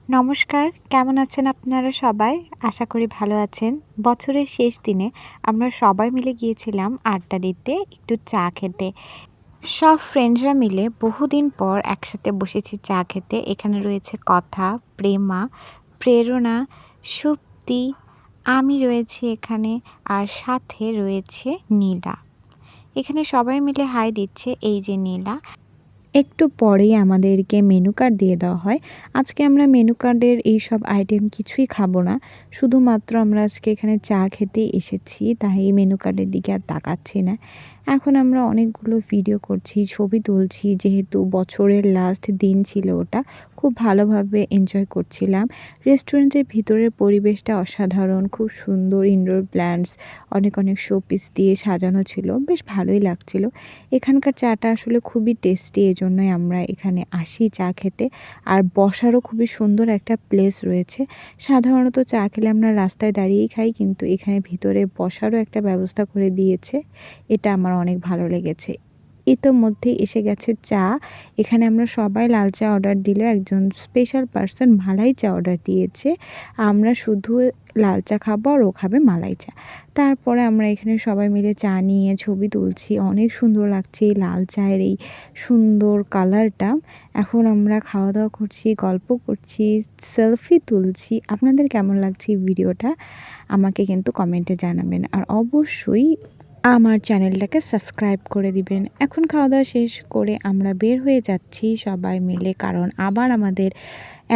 নমস্কার, কেমন আছেন আপনারা সবাই? আশা করি ভালো আছেন। বছরের শেষ দিনে আমরা সবাই মিলে গিয়েছিলাম আড্ডা দিতে, একটু চা খেতে। সব ফ্রেন্ডরা মিলে বহুদিন পর একসাথে বসেছি চা খেতে। এখানে রয়েছে কথা, প্রেমা, প্রেরণা, সুপ্তি, আমি রয়েছি এখানে আর সাথে রয়েছে নীলা। এখানে সবাই মিলে হাই দিচ্ছে, এই যে নীলা। একটু পরেই আমাদেরকে মেনু কার্ড দিয়ে দেওয়া হয়। আজকে আমরা মেনু কার্ডের এইসব আইটেম কিছুই খাবো না। শুধুমাত্র আমরা আজকে এখানে চা খেতেই এসেছি, তাই এই মেনু কার্ডের দিকে আর তাকাচ্ছি না। এখন আমরা অনেকগুলো ভিডিও করছি, ছবি তুলছি, যেহেতু বছরের লাস্ট দিন ছিল ওটা। খুব ভালোভাবে এনজয় করছিলাম। রেস্টুরেন্টের ভিতরের পরিবেশটা অসাধারণ, খুব সুন্দর ইনডোর প্ল্যান্টস, অনেক অনেক শোপিস দিয়ে সাজানো ছিল, বেশ ভালোই লাগছিল। এখানকার চাটা আসলে খুবই টেস্টি, এজন্যই আমরা এখানে আসি চা খেতে। আর বসারও খুবই সুন্দর একটা প্লেস রয়েছে। সাধারণত চা খেলে আমরা রাস্তায় দাঁড়িয়েই খাই, কিন্তু এখানে ভিতরে বসারও একটা ব্যবস্থা করে দিয়েছে। এটা আমার অনেক ভালো লেগেছে। ইতোমধ্যেই এসে গেছে চা। এখানে আমরা সবাই লাল চা অর্ডার দিলেও একজন স্পেশাল পারসন মালাই চা অর্ডার দিয়েছে। আমরা শুধু লাল চা খাবো আর ও খাবে মালাই চা। তারপরে আমরা এখানে সবাই মিলে চা নিয়ে ছবি তুলছি। অনেক সুন্দর লাগছে এই লাল চায়ের এই সুন্দর কালারটা। এখন আমরা খাওয়া দাওয়া করছি, গল্প করছি, সেলফি তুলছি। আপনাদের কেমন লাগছে এই ভিডিওটা আমাকে কিন্তু কমেন্টে জানাবেন। আর অবশ্যই আমার চ্যানেলটাকে সাবস্ক্রাইব করে দিবেন। এখন খাওয়া দাওয়া শেষ করে আমরা বের হয়ে যাচ্ছি সবাই মিলে, কারণ আবার আমাদের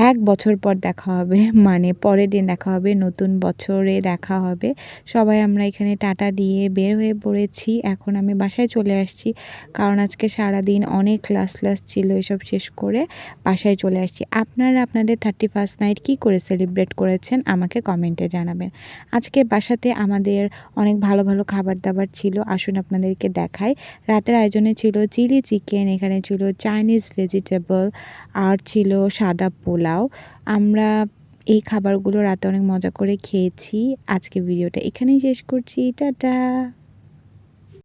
১ বছর পর দেখা হবে, মানে পরের দিন দেখা হবে, নতুন বছরে দেখা হবে। সবাই আমরা এখানে টাটা দিয়ে বের হয়ে পড়েছি। এখন আমি বাসায় চলে আসছি, কারণ আজকে সারাদিন অনেক ক্লাস ছিল, এসব শেষ করে বাসায় চলে আসছি। আপনারা আপনাদের 31st নাইট কী করে সেলিব্রেট করেছেন আমাকে কমেন্টে জানাবেন। আজকে বাসাতে আমাদের অনেক ভালো ভালো খাবার দাবার ছিল, আসুন আপনাদেরকে দেখাই। রাতের আয়োজনে ছিল চিলি চিকেন, এখানে ছিল চাইনিজ ভেজিটেবল, আর ছিল সাদা পোলাও। আমরা এই খাবারগুলো রাতে অনেক মজা করে খেয়েছি। আজকে ভিডিওটা এখানেই শেষ করছি। টাটা।